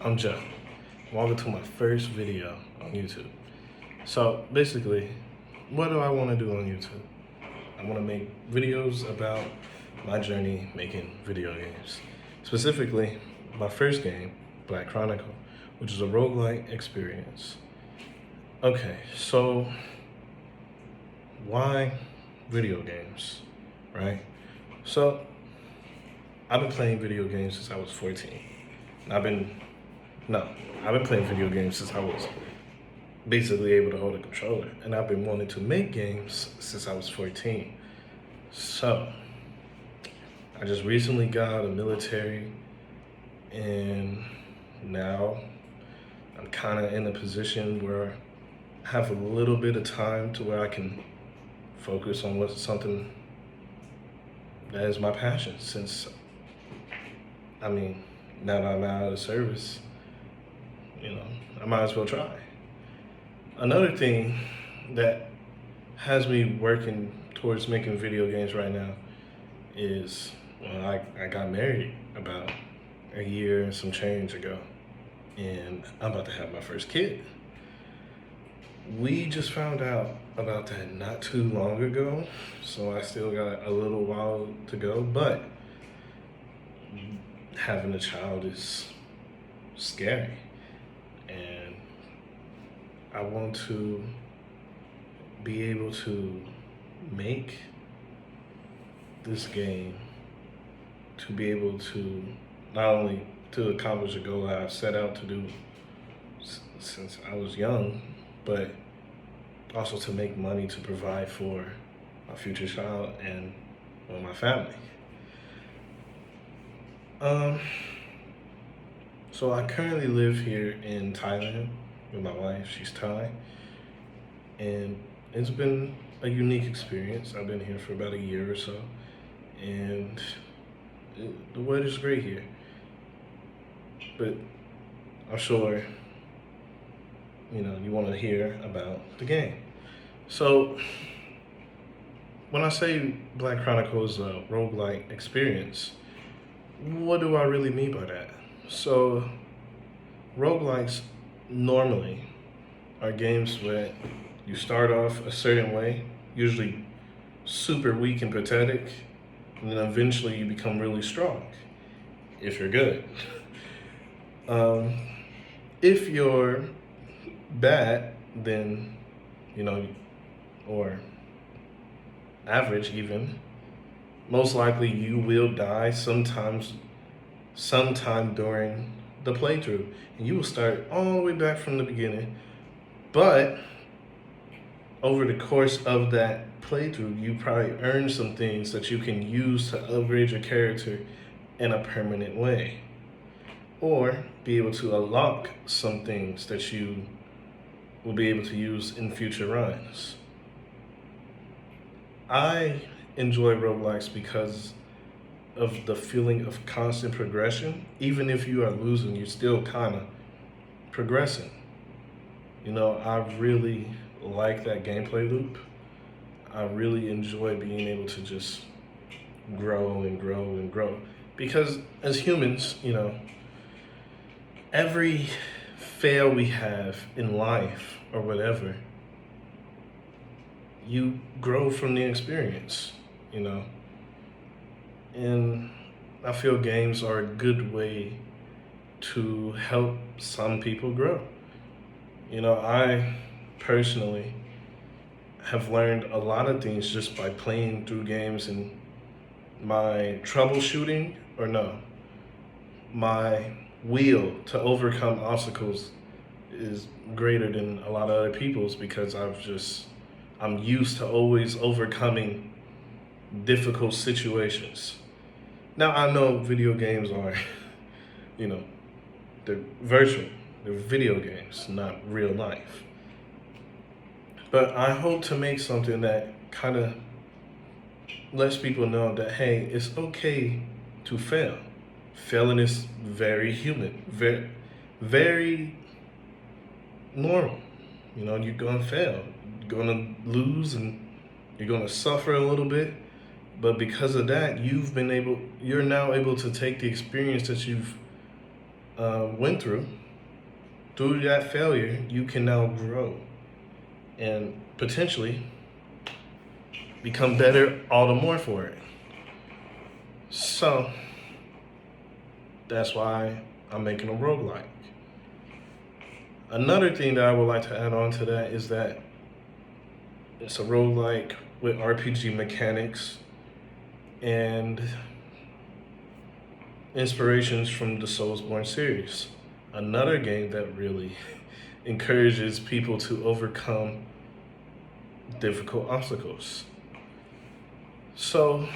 I'm Joe. Welcome to my first video on YouTube. So basically, what do I want to do on YouTube? I want to make videos about my journey making video games. Specifically, my first game, Black Chronicle, which is a roguelike experience. Okay, so why video games, right? So I've been playing video games since I was 14. I've been playing video games since I was basically able to hold a controller. And I've been wanting to make games since I was 14. So, I just recently got out of the military, and now I'm kind of in a position where I have a little bit of time to where I can focus on something that is my passion, since, now that I'm out of the service, I might as well try. Another thing that has me working towards making video games right now is, I got married about a year and some change ago, and I'm about to have my first kid. We just found out about that not too long ago, so I still got a little while to go, but having a child is scary, and I want to be able to make this game to be able to not only to accomplish a goal that I've set out to do since I was young, but also to make money to provide for my future child and my family. So I currently live here in Thailand with my wife. She's Thai, and it's been a unique experience. I've been here for about a year or so, and the weather's great here. But I'm sure you want to hear about the game. So when I say Black Chronicle is a roguelike experience, what do I really mean by that? So roguelikes normally are games where you start off a certain way, usually super weak and pathetic, and then eventually you become really strong, if you're good. If you're bad, then, or average even, most likely you will die sometime during the playthrough, and you will start all the way back from the beginning. But over the course of that playthrough, you probably earn some things that you can use to upgrade your character in a permanent way, or be able to unlock some things that you will be able to use in future runs. I enjoy roguelikes because of the feeling of constant progression. Even if you are losing, you're still kind of progressing. I really like that gameplay loop. I really enjoy being able to just grow and grow and grow. Because as humans, every fail we have in life or whatever, you grow from the experience, And I feel games are a good way to help some people grow. I personally have learned a lot of things just by playing through games, and my troubleshooting, my will to overcome obstacles is greater than a lot of other people's, because I'm used to always overcoming difficult situations. Now, I know video games are, they're virtual. They're video games, not real life. But I hope to make something that kind of lets people know that, hey, it's okay to fail. Failing is very human, very, very normal. You're gonna fail, you're gonna lose, and you're gonna suffer a little bit. But because of that, you're now able to take the experience that you've went through that failure, you can now grow and potentially become better all the more for it. So that's why I'm making a roguelike. Another thing that I would like to add on to that is that it's a roguelike with RPG mechanics and inspirations from the Soulsborne series. Another game that really encourages people to overcome difficult obstacles. So,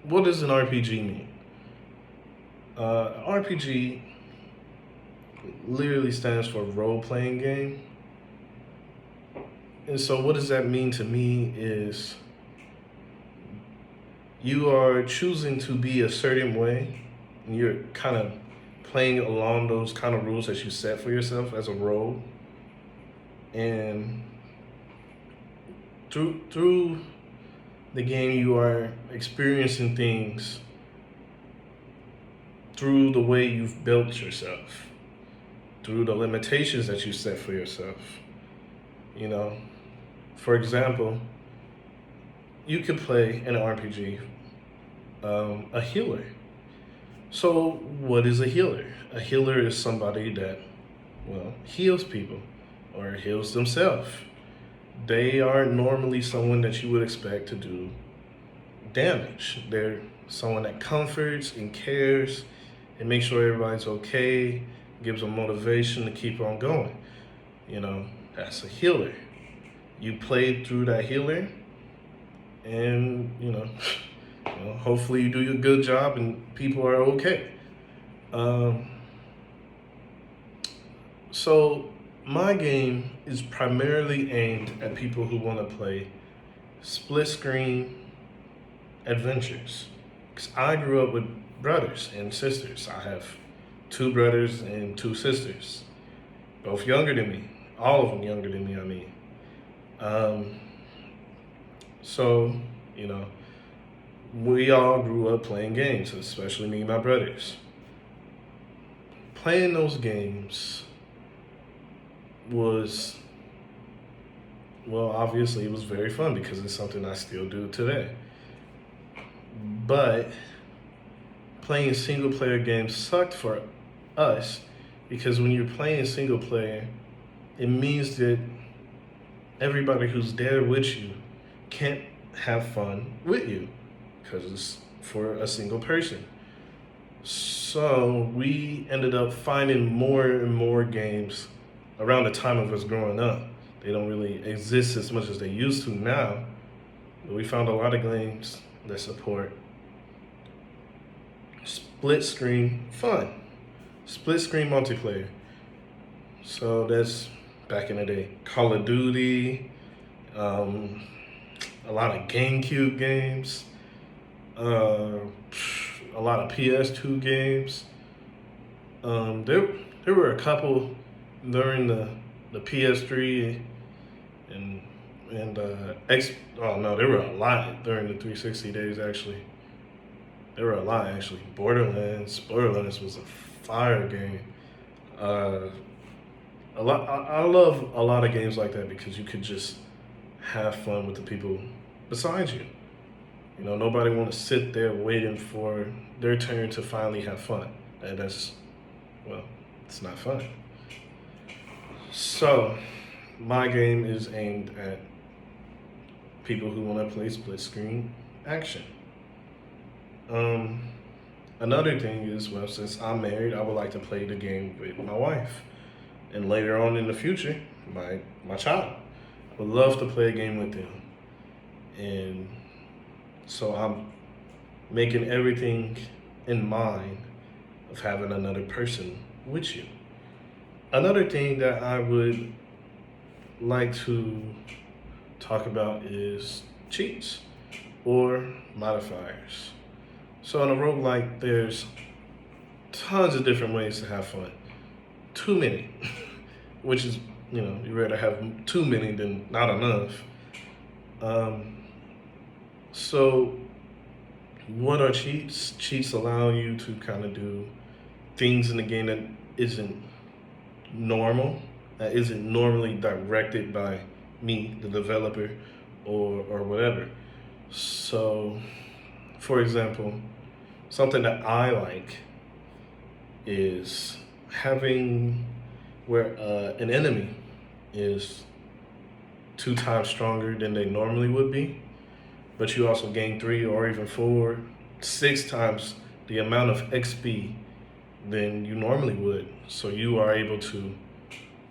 what does an RPG mean? RPG literally stands for role-playing game. And so what does that mean to me is you are choosing to be a certain way, and you're kind of playing along those kind of rules that you set for yourself as a role. And through the game, you are experiencing things through the way you've built yourself, through the limitations that you set for yourself. You know, for example, you could play in an RPG a healer. So what is a healer? A healer is somebody that, well, heals people or heals themselves. They are normally someone that you would expect to do damage. They're someone that comforts and cares and makes sure everybody's okay, gives them motivation to keep on going. You know, that's a healer. You play through that healer and, hopefully you do a good job and people are okay. So my game is primarily aimed at people who want to play split screen adventures. Because I grew up with brothers and sisters. I have 2 brothers and 2 sisters, both younger than me. All of them younger than me, I mean. So, we all grew up playing games, especially me and my brothers. Playing those games was, well, obviously it was very fun because it's something I still do today. But playing single player games sucked for us because when you're playing single player, it means that everybody who's there with you can't have fun with you because it's for a single person. So we ended up finding more and more games around the time of us growing up. They don't really exist as much as they used to now, but we found a lot of games that support split screen fun, split screen multiplayer. So that's back in the day. Call of Duty, a lot of GameCube games, a lot of PS2 games. There were a couple during the PS3 and there were a lot during the 360 days actually. There were a lot actually. Borderlands was a fire game. I love a lot of games like that because you could just have fun with the people beside you. Nobody want to sit there waiting for their turn to finally have fun. And it's not fun. So, my game is aimed at people who want to play split screen action. Another thing is, since I'm married, I would like to play the game with my wife. And later on in the future, my child. I would love to play a game with them. And so I'm making everything in mind of having another person with you. Another thing that I would like to talk about is cheats or modifiers. So in a roguelike, there's tons of different ways to have fun. Too many, which is, you'd rather have too many than not enough. So what are cheats? Cheats allow you to kind of do things in the game that isn't normal, that isn't normally directed by me, the developer, or whatever. So, for example, something that I like is having where an enemy is 2 times stronger than they normally would be, but you also gain 3 or even 4, 6 times the amount of XP than you normally would. So you are able to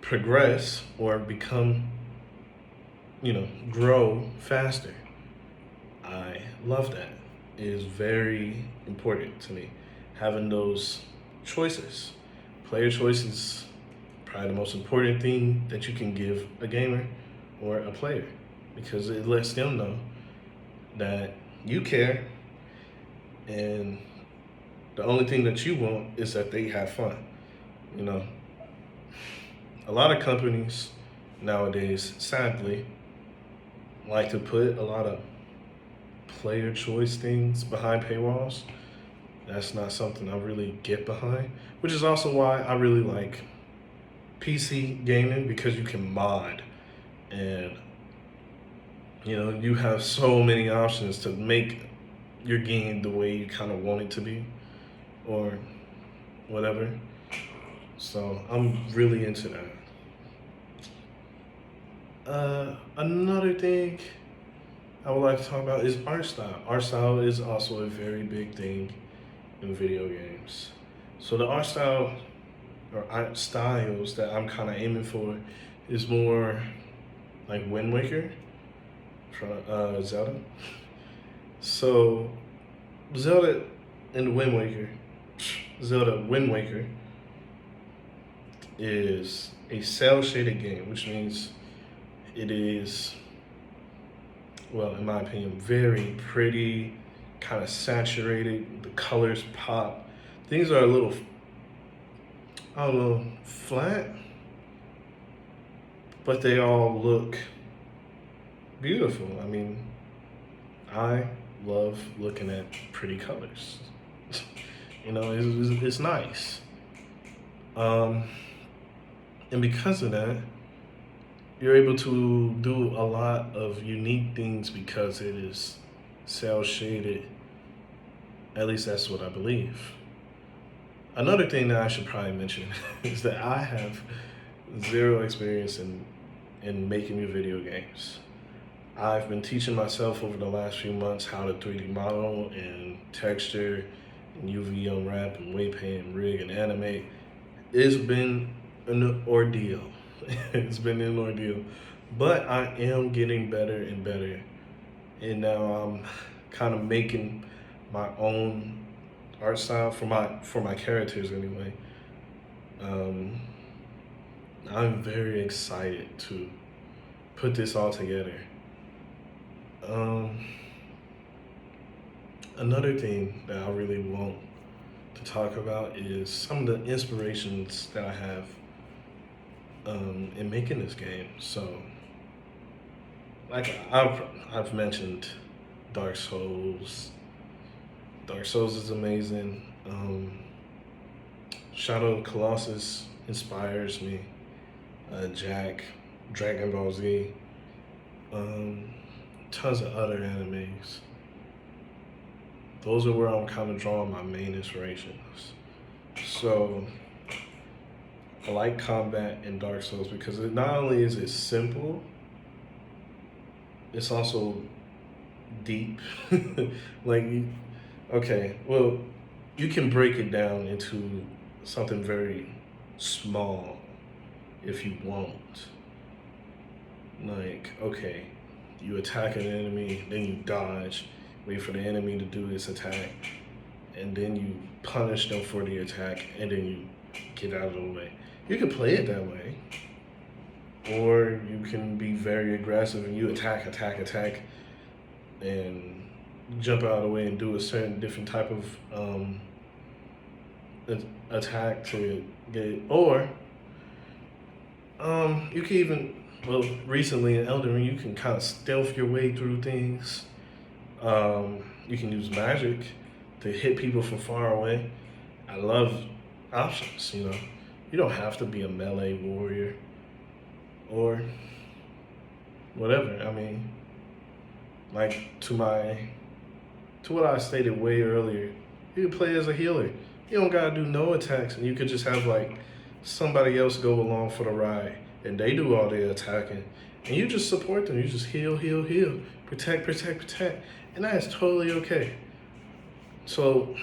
progress or become, grow faster. I love that. It is very important to me. Having those choices. Player choices, probably the most important thing that you can give a gamer or a player, because it lets them know that you care, and the only thing that you want is that they have fun. You know, a lot of companies nowadays, sadly, like to put a lot of player choice things behind paywalls. That's not something I really get behind, which is also why I really like PC gaming, because you can mod, and you have so many options to make your game the way you kind of want it to be, or whatever. So I'm really into that. Another thing I would like to talk about is art style. Art style is also a very big thing in video games. So the art style or art styles that I'm kind of aiming for is more like Wind Waker from Zelda. So Zelda and Wind Waker, Zelda Wind Waker is a cell shaded game, which means it is, well, in my opinion, very pretty, kind of saturated. The colors pop. Things are a little, I don't know, flat, but they all look beautiful. I mean, I love looking at pretty colors. It's nice. And because of that, you're able to do a lot of unique things because it is cell shaded. At least that's what I believe. Another thing that I should probably mention is that I have zero experience in making new video games. I've been teaching myself over the last few months how to 3D model and texture and UV unwrap and weight paint and rig and animate. It's been an ordeal. It's been an ordeal. But I am getting better and better. And now I'm kind of making my own art style for my characters anyway. I'm very excited to put this all together. Another thing that I really want to talk about is some of the inspirations that I have in making this game. So, like I've mentioned, Dark Souls. Dark Souls is amazing. Shadow of the Colossus inspires me. Dragon Ball Z, tons of other animes. Those are where I'm kind of drawing my main inspirations. So I like combat in Dark Souls because it not only is it simple, it's also deep. Like, okay, well, you can break it down into something very small if you want. Like, okay, you attack an enemy, then you dodge, wait for the enemy to do its attack, and then you punish them for the attack, and then you get out of the way. You can play it that way. Or you can be very aggressive and you attack, and jump out of the way and do a certain different type of attack to get it. Or you can even, well, recently in Elden Ring, you can kind of stealth your way through things. You can use magic to hit people from far away. I love options, you know. You don't have to be a melee warrior or whatever. I mean, like to what I stated way earlier, you can play as a healer. You don't gotta do no attacks, and you could just have like somebody else go along for the ride, and they do all the attacking, and you just support them. You just heal, heal, heal, protect, protect, protect, and that is totally okay. So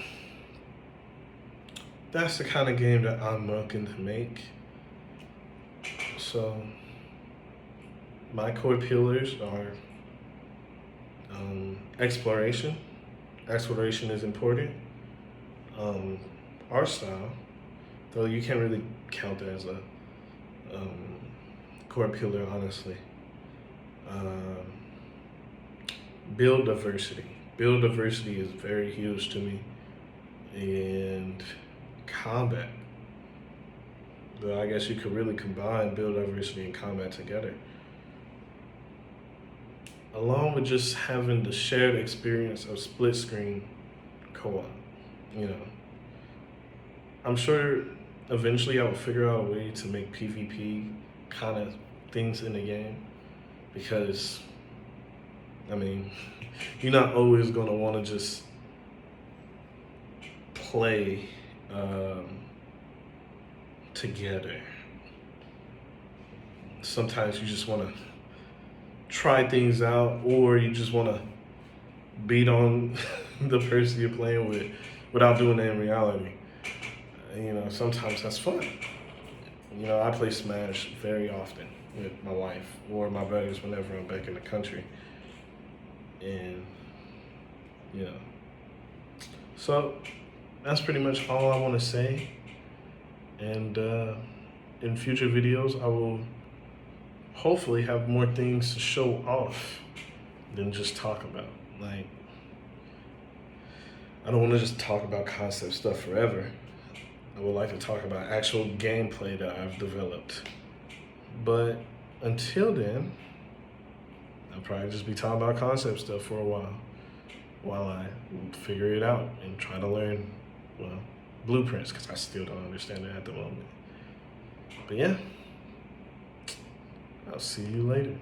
that's the kind of game that I'm looking to make. So my core pillars are exploration. Exploration is important. Art style, though you can't really count that as a core pillar, honestly. Build diversity. Build diversity is very huge to me. And combat. Though I guess you could really combine build diversity and combat together. Along with just having the shared experience of split screen co-op, you know. I'm sure eventually I will figure out a way to make PvP kind of things in the game, because, I mean, you're not always going to want to just play together. Sometimes you just want to try things out, or you just want to beat on the person you're playing with without doing it in reality. You know, sometimes that's fun. You know, I play Smash very often with my wife or my brothers whenever I'm back in the country. And, you know, so that's pretty much all I want to say. And in future videos, I will hopefully have more things to show off than just talk about. Like, I don't want to just talk about concept stuff forever. I would like to talk about actual gameplay that I've developed. But until then, I'll probably just be talking about concept stuff for a while I figure it out and try to learn, well, blueprints, because I still don't understand it at the moment. But yeah, I'll see you later.